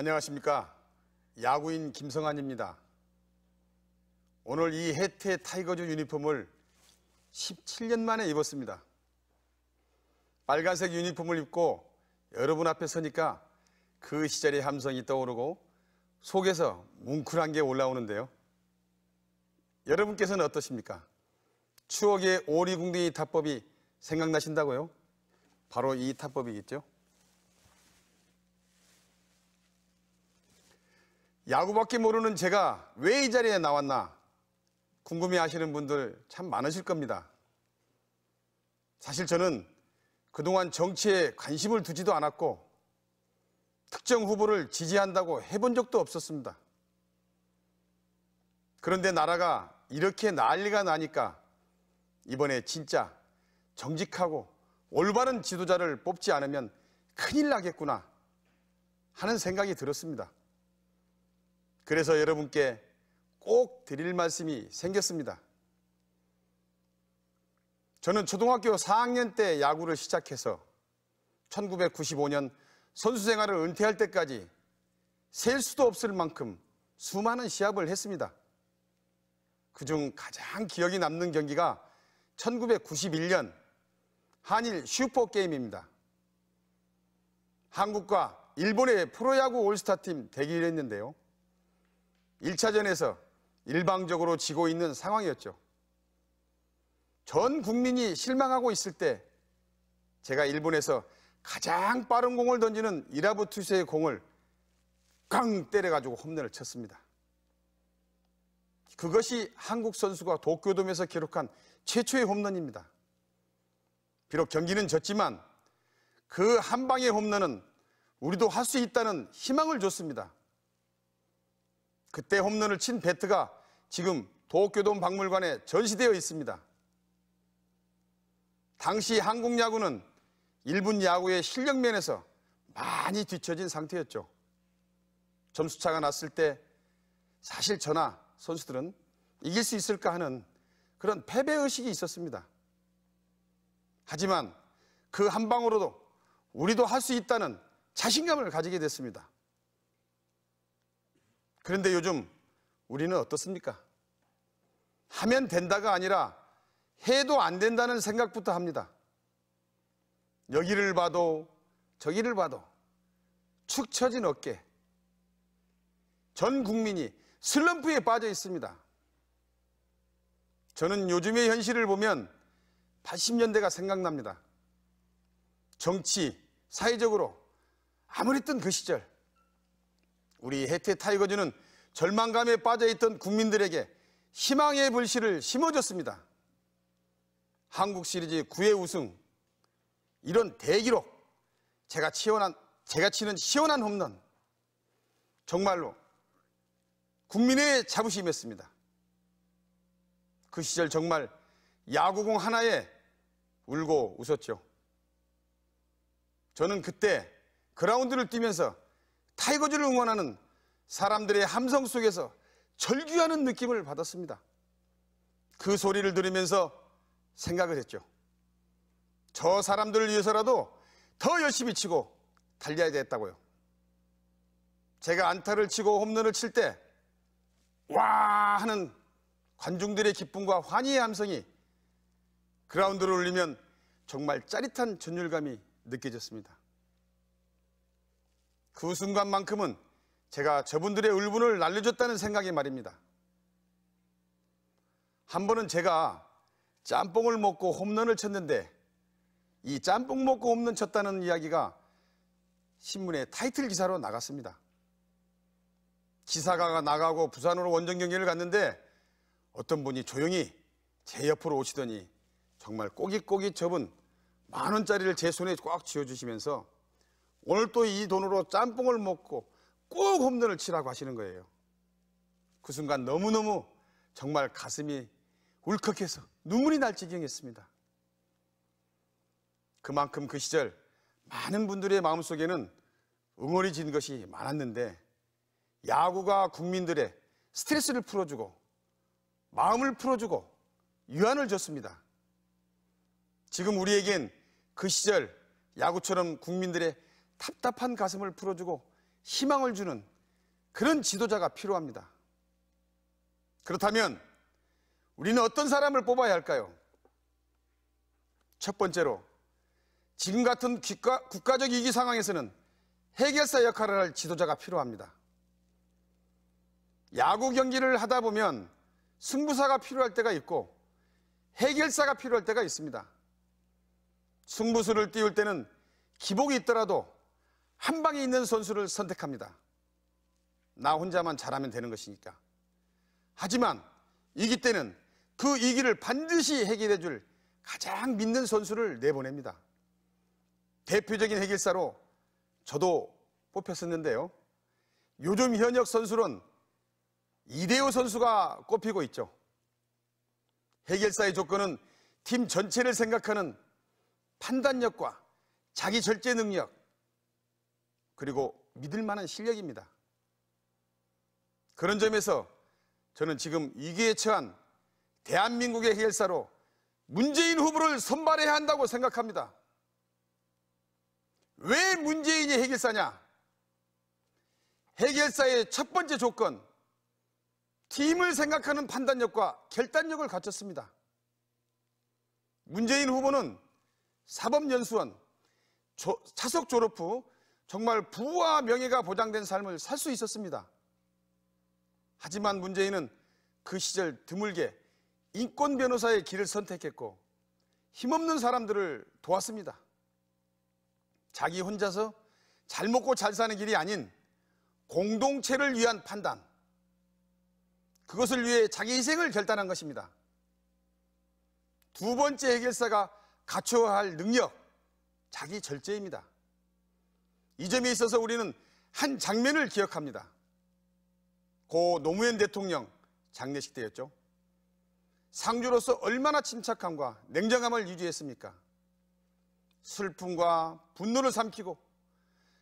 안녕하십니까. 야구인 김성환입니다. 오늘 이 해태 타이거즈 유니폼을 17년 만에 입었습니다. 빨간색 유니폼을 입고 여러분 앞에 서니까 그 시절의 함성이 떠오르고 속에서 뭉클한 게 올라오는데요. 여러분께서는 어떠십니까? 추억의 오리궁뎅이 타법이 생각나신다고요? 바로 이 타법이겠죠. 야구밖에 모르는 제가 왜 이 자리에 나왔나 궁금해하시는 분들 참 많으실 겁니다. 사실 저는 그동안 정치에 관심을 두지도 않았고 특정 후보를 지지한다고 해본 적도 없었습니다. 그런데 나라가 이렇게 난리가 나니까 이번에 진짜 정직하고 올바른 지도자를 뽑지 않으면 큰일 나겠구나 하는 생각이 들었습니다. 그래서 여러분께 꼭 드릴 말씀이 생겼습니다. 저는 초등학교 4학년 때 야구를 시작해서 1995년 선수 생활을 은퇴할 때까지 셀 수도 없을 만큼 수많은 시합을 했습니다. 그중 가장 기억이 남는 경기가 1991년 한일 슈퍼게임입니다. 한국과 일본의 프로야구 올스타팀 대결을 했는데요. 1차전에서 일방적으로 지고 있는 상황이었죠. 전 국민이 실망하고 있을 때 제가 일본에서 가장 빠른 공을 던지는 이라부 투수의 공을 깡 때려가지고 홈런을 쳤습니다. 그것이 한국 선수가 도쿄돔에서 기록한 최초의 홈런입니다. 비록 경기는 졌지만 그 한 방의 홈런은 우리도 할 수 있다는 희망을 줬습니다. 그때 홈런을 친 배트가 지금 도쿄돔 박물관에 전시되어 있습니다. 당시 한국 야구는 일본 야구의 실력 면에서 많이 뒤처진 상태였죠. 점수차가 났을 때 사실 저나 선수들은 이길 수 있을까 하는 그런 패배의식이 있었습니다. 하지만 그 한 방으로도 우리도 할 수 있다는 자신감을 가지게 됐습니다. 그런데 요즘 우리는 어떻습니까? 하면 된다가 아니라 해도 안 된다는 생각부터 합니다. 여기를 봐도 저기를 봐도 축 처진 어깨, 전 국민이 슬럼프에 빠져 있습니다. 저는 요즘의 현실을 보면 80년대가 생각납니다. 정치, 사회적으로 아무랬던 그 시절 우리 해태 타이거즈는 절망감에 빠져있던 국민들에게 희망의 불씨를 심어줬습니다. 한국 시리즈 9회 우승, 이런 대기록, 제가 치는 시원한 홈런, 정말로 국민의 자부심이었습니다. 그 시절 정말 야구공 하나에 울고 웃었죠. 저는 그때 그라운드를 뛰면서 타이거즈를 응원하는 사람들의 함성 속에서 절규하는 느낌을 받았습니다. 그 소리를 들으면서 생각을 했죠. 저 사람들을 위해서라도 더 열심히 치고 달려야 되겠다고요. 제가 안타를 치고 홈런을 칠 때 와 하는 관중들의 기쁨과 환희의 함성이 그라운드를 울리면 정말 짜릿한 전율감이 느껴졌습니다. 그 순간만큼은 제가 저분들의 울분을 날려줬다는 생각이 말입니다. 한 번은 제가 짬뽕을 먹고 홈런을 쳤는데 이 짬뽕 먹고 홈런 쳤다는 이야기가 신문에 타이틀 기사로 나갔습니다. 기사가 나가고 부산으로 원정 경기를 갔는데 어떤 분이 조용히 제 옆으로 오시더니 정말 꼬깃꼬깃 접은 10,000원짜리를 제 손에 꽉 쥐어주시면서 오늘 또 이 돈으로 짬뽕을 먹고 꼭 홈런을 치라고 하시는 거예요. 그 순간 너무너무 정말 가슴이 울컥해서 눈물이 날 지경이었습니다. 그만큼 그 시절 많은 분들의 마음속에는 응어리 진 것이 많았는데 야구가 국민들의 스트레스를 풀어주고 마음을 풀어주고 유안을 줬습니다. 지금 우리에겐 그 시절 야구처럼 국민들의 답답한 가슴을 풀어주고 희망을 주는 그런 지도자가 필요합니다. 그렇다면 우리는 어떤 사람을 뽑아야 할까요? 첫 번째로, 지금 같은 국가적 위기 상황에서는 해결사 역할을 할 지도자가 필요합니다. 야구 경기를 하다 보면 승부사가 필요할 때가 있고 해결사가 필요할 때가 있습니다. 승부수를 띄울 때는 기복이 있더라도 한 방에 있는 선수를 선택합니다. 나 혼자만 잘하면 되는 것이니까. 하지만 이기 때는 그 위기를 반드시 해결해 줄 가장 믿는 선수를 내보냅니다. 대표적인 해결사로 저도 뽑혔었는데요. 요즘 현역 선수론 이대호 선수가 꼽히고 있죠. 해결사의 조건은 팀 전체를 생각하는 판단력과 자기 절제 능력, 그리고 믿을 만한 실력입니다. 그런 점에서 저는 지금 위기에 처한 대한민국의 해결사로 문재인 후보를 선발해야 한다고 생각합니다. 왜 문재인이 해결사냐? 해결사의 첫 번째 조건, 팀을 생각하는 판단력과 결단력을 갖췄습니다. 문재인 후보는 사법연수원, 차석 졸업 후 정말 부와 명예가 보장된 삶을 살 수 있었습니다. 하지만 문재인은 그 시절 드물게 인권 변호사의 길을 선택했고 힘없는 사람들을 도왔습니다. 자기 혼자서 잘 먹고 잘 사는 길이 아닌 공동체를 위한 판단, 그것을 위해 자기 희생을 결단한 것입니다. 두 번째 해결사가 갖춰야 할 능력, 자기 절제입니다. 이 점에 있어서 우리는 한 장면을 기억합니다. 고 노무현 대통령 장례식 때였죠. 상주로서 얼마나 침착함과 냉정함을 유지했습니까? 슬픔과 분노를 삼키고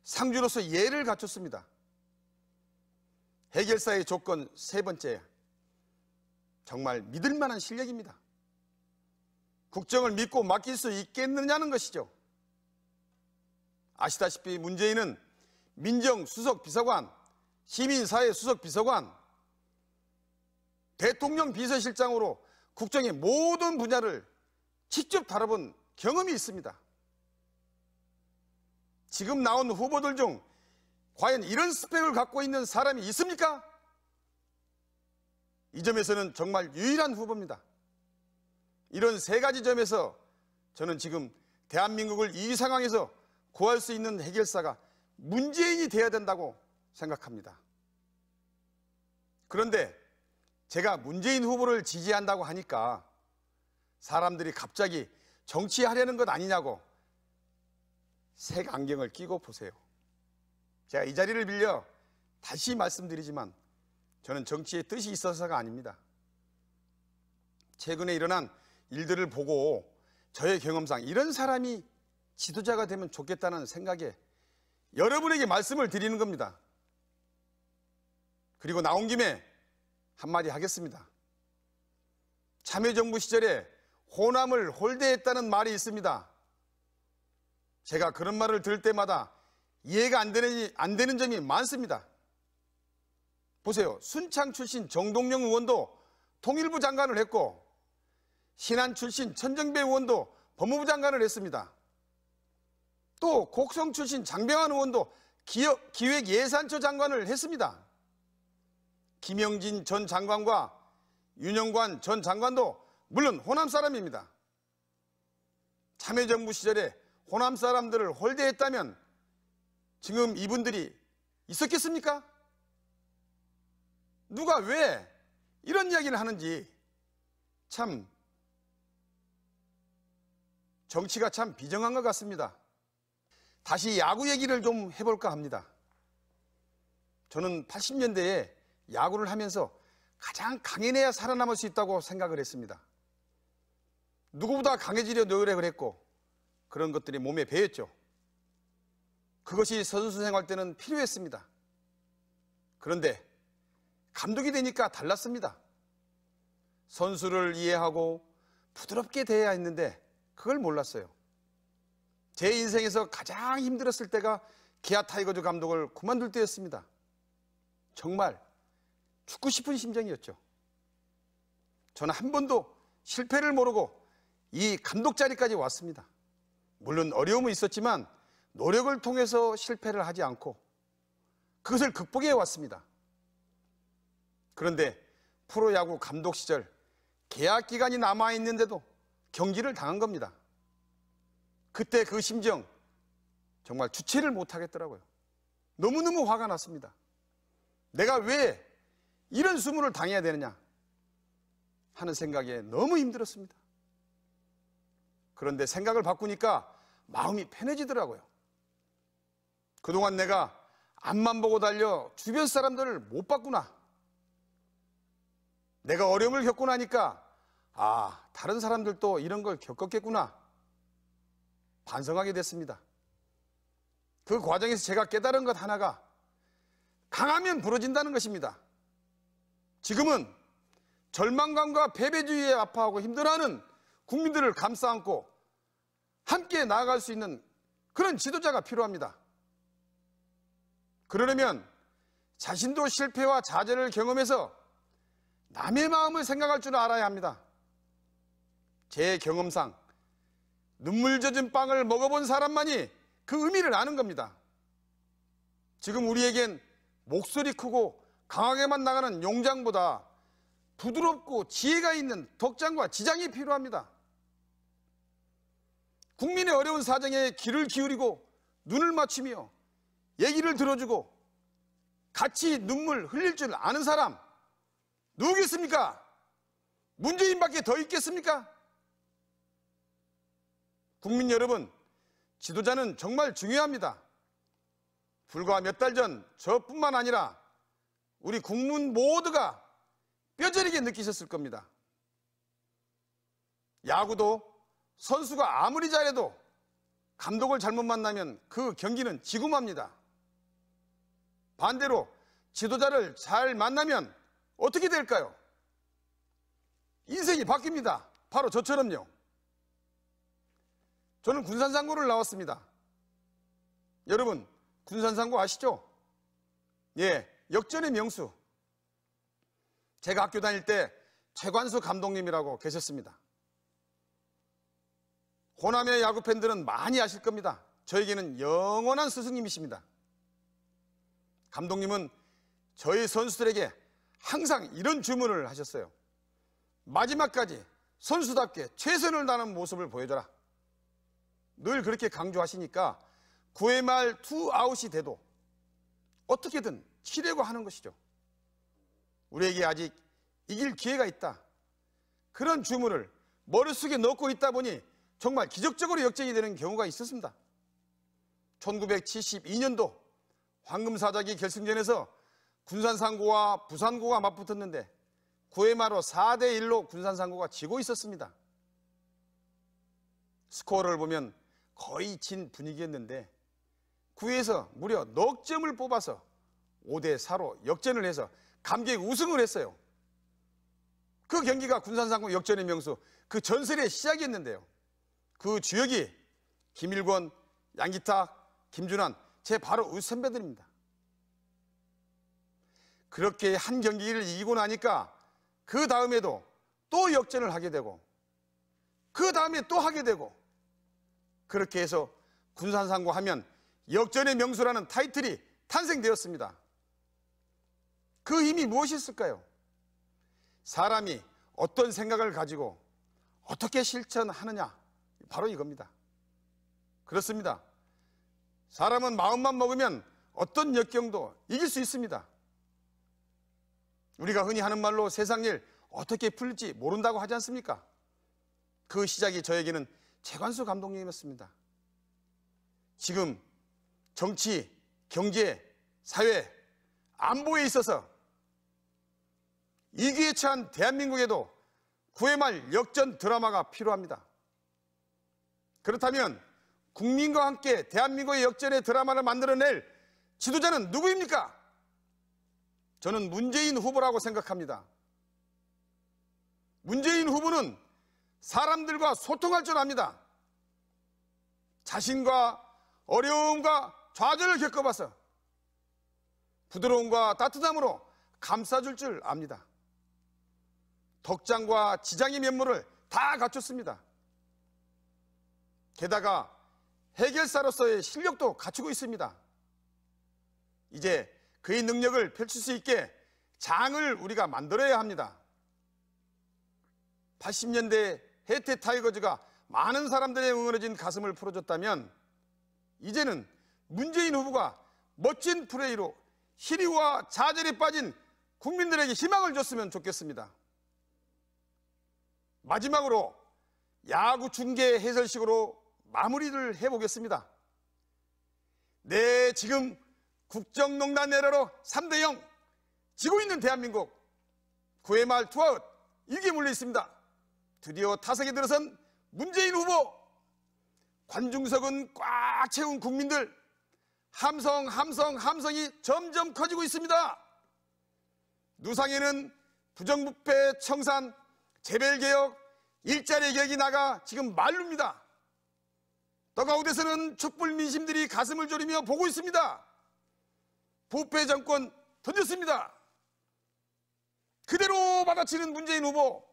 상주로서 예를 갖췄습니다. 해결사의 조건 세 번째, 정말 믿을 만한 실력입니다. 국정을 믿고 맡길 수 있겠느냐는 것이죠. 아시다시피 문재인은 민정수석비서관, 시민사회 수석비서관, 대통령 비서실장으로 국정의 모든 분야를 직접 다뤄본 경험이 있습니다. 지금 나온 후보들 중 과연 이런 스펙을 갖고 있는 사람이 있습니까? 이 점에서는 정말 유일한 후보입니다. 이런 세 가지 점에서 저는 지금 대한민국을 이 상황에서 구할 수 있는 해결사가 문재인이 되어야 된다고 생각합니다. 그런데 제가 문재인 후보를 지지한다고 하니까 사람들이 갑자기 정치하려는 것 아니냐고 색 안경을 끼고 보세요. 제가 이 자리를 빌려 다시 말씀드리지만 저는 정치에 뜻이 있어서가 아닙니다. 최근에 일어난 일들을 보고 저의 경험상 이런 사람이 지도자가 되면 좋겠다는 생각에 여러분에게 말씀을 드리는 겁니다. 그리고 나온 김에 한마디 하겠습니다. 참여정부 시절에 호남을 홀대했다는 말이 있습니다. 제가 그런 말을 들을 때마다 이해가 안 되는 점이 많습니다. 보세요. 순창 출신 정동영 의원도 통일부 장관을 했고 신안 출신 천정배 의원도 법무부 장관을 했습니다. 또 곡성 출신 장병환 의원도 기획예산처 장관을 했습니다. 김영진 전 장관과 윤영관 전 장관도 물론 호남 사람입니다. 참여정부 시절에 호남 사람들을 홀대했다면 지금 이분들이 있었겠습니까? 누가 왜 이런 이야기를 하는지 참 정치가 참 비정한 것 같습니다. 다시 야구 얘기를 좀 해볼까 합니다. 저는 80년대에 야구를 하면서 가장 강해내야 살아남을 수 있다고 생각을 했습니다. 누구보다 강해지려 노력을 했고 그런 것들이 몸에 배였죠. 그것이 선수 생활 때는 필요했습니다. 그런데 감독이 되니까 달랐습니다. 선수를 이해하고 부드럽게 대해야 했는데 그걸 몰랐어요. 제 인생에서 가장 힘들었을 때가 기아 타이거즈 감독을 그만둘 때였습니다. 정말 죽고 싶은 심정이었죠. 저는 한 번도 실패를 모르고 이 감독 자리까지 왔습니다. 물론 어려움은 있었지만 노력을 통해서 실패를 하지 않고 그것을 극복해 왔습니다. 그런데 프로야구 감독 시절 계약 기간이 남아있는데도 경질을 당한 겁니다. 그때 그 심정 정말 주체를 못하겠더라고요. 너무너무 화가 났습니다. 내가 왜 이런 수모를 당해야 되느냐 하는 생각에 너무 힘들었습니다. 그런데 생각을 바꾸니까 마음이 편해지더라고요. 그동안 내가 앞만 보고 달려 주변 사람들을 못 봤구나. 내가 어려움을 겪고 나니까 다른 사람들도 이런 걸 겪었겠구나 반성하게 됐습니다. 그 과정에서 제가 깨달은 것 하나가 강하면 부러진다는 것입니다. 지금은 절망감과 패배주의에 아파하고 힘들어하는 국민들을 감싸 안고 함께 나아갈 수 있는 그런 지도자가 필요합니다. 그러려면 자신도 실패와 좌절을 경험해서 남의 마음을 생각할 줄 알아야 합니다. 제 경험상 눈물 젖은 빵을 먹어본 사람만이 그 의미를 아는 겁니다. 지금 우리에겐 목소리 크고 강하게만 나가는 용장보다 부드럽고 지혜가 있는 덕장과 지장이 필요합니다. 국민의 어려운 사정에 귀를 기울이고 눈을 맞추며 얘기를 들어주고 같이 눈물 흘릴 줄 아는 사람 누구겠습니까? 문재인밖에 더 있겠습니까? 국민 여러분, 지도자는 정말 중요합니다. 불과 몇 달 전 저뿐만 아니라 우리 국민 모두가 뼈저리게 느끼셨을 겁니다. 야구도 선수가 아무리 잘해도 감독을 잘못 만나면 그 경기는 지고 맙니다. 반대로 지도자를 잘 만나면 어떻게 될까요? 인생이 바뀝니다. 바로 저처럼요. 저는 군산상고를 나왔습니다. 여러분, 군산상고 아시죠? 예, 역전의 명수. 제가 학교 다닐 때 최관수 감독님이라고 계셨습니다. 호남의 야구 팬들은 많이 아실 겁니다. 저에게는 영원한 스승님이십니다. 감독님은 저희 선수들에게 항상 이런 주문을 하셨어요. 마지막까지 선수답게 최선을 다하는 모습을 보여줘라. 늘 그렇게 강조하시니까 9회 말 2아웃이 돼도 어떻게든 치려고 하는 것이죠. 우리에게 아직 이길 기회가 있다. 그런 주문을 머릿속에 넣고 있다 보니 정말 기적적으로 역전이 되는 경우가 있었습니다. 1972년도 황금사자기 결승전에서 군산상고와 부산고가 맞붙었는데 9회 말로 4대1로 군산상고가 지고 있었습니다. 스코어를 보면 거의 진 분위기였는데 9회에서 무려 넉 점을 뽑아서 5대4로 역전을 해서 감격 우승을 했어요. 그 경기가 군산상고 역전의 명수, 그 전설의 시작이었는데요. 그 주역이 김일권, 양기탁, 김준환, 제 바로 선배들입니다. 그렇게 한 경기를 이기고 나니까 그 다음에도 또 역전을 하게 되고 그 다음에 또 하게 되고 그렇게 해서 군산상고 하면 역전의 명수라는 타이틀이 탄생되었습니다. 그 힘이 무엇이었을까요? 사람이 어떤 생각을 가지고 어떻게 실천하느냐, 바로 이겁니다. 그렇습니다. 사람은 마음만 먹으면 어떤 역경도 이길 수 있습니다. 우리가 흔히 하는 말로 세상 일 어떻게 풀릴지 모른다고 하지 않습니까? 그 시작이 저에게는 최관수 감독님이었습니다. 지금 정치, 경제, 사회, 안보에 있어서 위기에 처한 대한민국에도 9회 말 역전 드라마가 필요합니다. 그렇다면 국민과 함께 대한민국의 역전의 드라마를 만들어낼 지도자는 누구입니까? 저는 문재인 후보라고 생각합니다. 문재인 후보는 사람들과 소통할 줄 압니다. 자신과 어려움과 좌절을 겪어봐서 부드러움과 따뜻함으로 감싸줄 줄 압니다. 덕장과 지장의 면모를 다 갖췄습니다. 게다가 해결사로서의 실력도 갖추고 있습니다. 이제 그의 능력을 펼칠 수 있게 장을 우리가 만들어야 합니다. 80년대 해태 타이거즈가 많은 사람들의 응원해진 가슴을 풀어줬다면 이제는 문재인 후보가 멋진 플레이로 희리와 좌절에 빠진 국민들에게 희망을 줬으면 좋겠습니다. 마지막으로 야구 중계 해설식으로 마무리를 해보겠습니다. 네, 지금 국정농단 에러로 3대0 지고 있는 대한민국 9회 말 투아웃 1개 물려 있습니다. 드디어 타석에 들어선 문재인 후보, 관중석은 꽉 채운 국민들, 함성이 점점 커지고 있습니다. 누상에는 부정부패 청산, 재벌개혁, 일자리 개혁이 나가 지금 만루입니다. 더가웃에서는 촛불 민심들이 가슴을 졸이며 보고 있습니다. 부패 정권 던졌습니다. 그대로 받아치는 문재인 후보,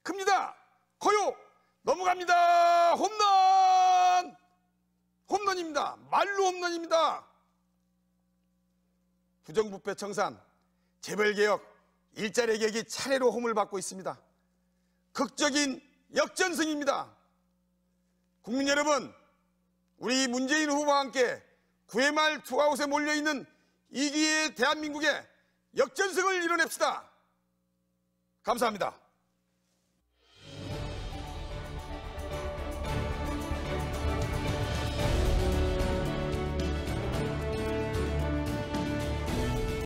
큽니다. 커요. 넘어갑니다. 홈런! 홈런입니다. 말로 홈런입니다. 부정부패 청산, 재벌개혁, 일자리 개혁이 차례로 홈을 받고 있습니다. 극적인 역전승입니다. 국민 여러분, 우리 문재인 후보와 함께 9회 말 투아웃에 몰려있는 이기의 대한민국의 역전승을 이뤄냅시다. 감사합니다.